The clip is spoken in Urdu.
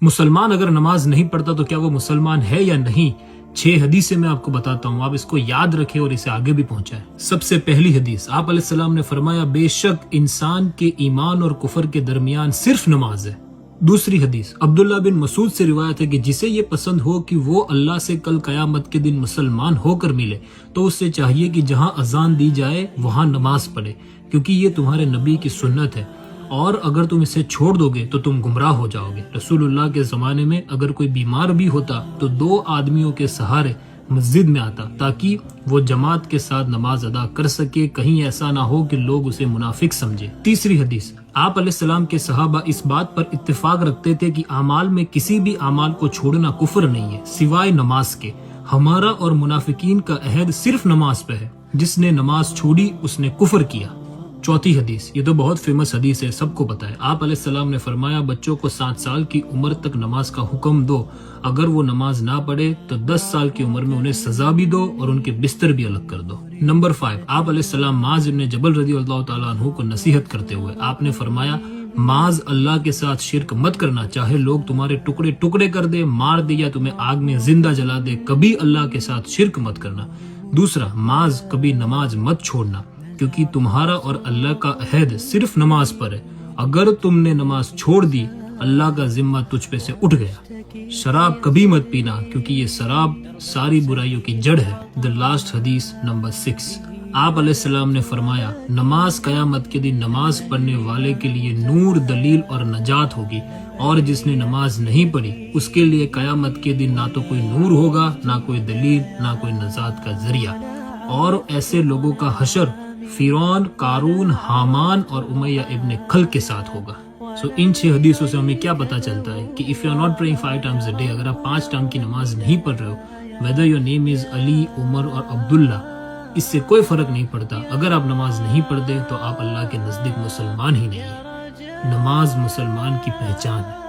مسلمان اگر نماز نہیں پڑھتا تو کیا وہ مسلمان ہے یا نہیں؟ 6 حدیثیں میں آپ کو بتاتا ہوں، آپ اس کو یاد رکھیں اور اسے آگے بھی پہنچائیں۔ سب سے پہلی حدیث، آپ علیہ السلام نے فرمایا بے شک انسان کے ایمان اور کفر کے درمیان صرف نماز ہے۔ دوسری حدیث، عبداللہ بن مسعود سے روایت ہے کہ جسے یہ پسند ہو کہ وہ اللہ سے کل قیامت کے دن مسلمان ہو کر ملے تو اس سے چاہیے کہ جہاں اذان دی جائے وہاں نماز پڑھے، کیونکہ یہ تمہارے نبی کی سنت ہے، اور اگر تم اسے چھوڑ دو گے تو تم گمراہ ہو جاؤ گے۔ رسول اللہ کے زمانے میں اگر کوئی بیمار بھی ہوتا تو 2 آدمیوں کے سہارے مسجد میں آتا تاکہ وہ جماعت کے ساتھ نماز ادا کر سکے، کہیں ایسا نہ ہو کہ لوگ اسے منافق سمجھے۔ تیسری حدیث، آپ علیہ السلام کے صحابہ اس بات پر اتفاق رکھتے تھے کہ اعمال میں کسی بھی اعمال کو چھوڑنا کفر نہیں ہے سوائے نماز کے۔ ہمارا اور منافقین کا عہد صرف نماز پہ ہے، جس نے نماز چھوڑی اس نے کفر کیا۔ چوتھی حدیث، یہ تو بہت فیمس حدیث ہے، سب کو پتہ ہے۔ آپ علیہ السلام نے فرمایا بچوں کو 7 سال کی عمر تک نماز کا حکم دو، اگر وہ نماز نہ پڑھے تو 10 سال کی عمر میں انہیں سزا بھی دو اور ان کے بستر بھی الگ کر دو۔ نمبر 5، آپ علیہ السلام معاذ بن جبل رضی اللہ تعالیٰ عنہ کو نصیحت کرتے ہوئے آپ نے فرمایا معاذ اللہ کے ساتھ شرک مت کرنا، چاہے لوگ تمہارے ٹکڑے ٹکڑے کر دے، مار دے یا تمہیں آگ میں زندہ جلا دے، کبھی اللہ کے ساتھ شرک مت کرنا۔ دوسرا، معاذ کبھی نماز مت چھوڑنا، کیونکہ تمہارا اور اللہ کا عہد صرف نماز پر ہے، اگر تم نے نماز چھوڑ دی اللہ کا ذمہ تجھ پہ سے اٹھ گیا۔ شراب کبھی مت پینا، کیونکہ یہ شراب ساری برائیوں کی جڑ ہے۔ دی لاسٹ حدیث نمبر 6، آپ علیہ السلام نے فرمایا نماز قیامت کے دن نماز پڑھنے والے کے لیے نور، دلیل اور نجات ہوگی، اور جس نے نماز نہیں پڑھی اس کے لیے قیامت کے دن نہ تو کوئی نور ہوگا، نہ کوئی دلیل، نہ کوئی نجات کا ذریعہ، اور ایسے لوگوں کا حشر فرعون، قارون، حامان اور امیہ ابن خلق کے ساتھ ہوگا۔ سو ان 6 حدیثوں سے ہمیں کیا پتا چلتا ہے کہ if you are not praying 5 times a day، اگر آپ 5 ٹائم کی نماز نہیں پڑھ رہے ہو، whether your name is علی، عمر اور عبداللہ، اس سے کوئی فرق نہیں پڑتا، اگر آپ نماز نہیں پڑھتے تو آپ اللہ کے نزدیک مسلمان ہی نہیں ہیں۔ نماز مسلمان کی پہچان ہے۔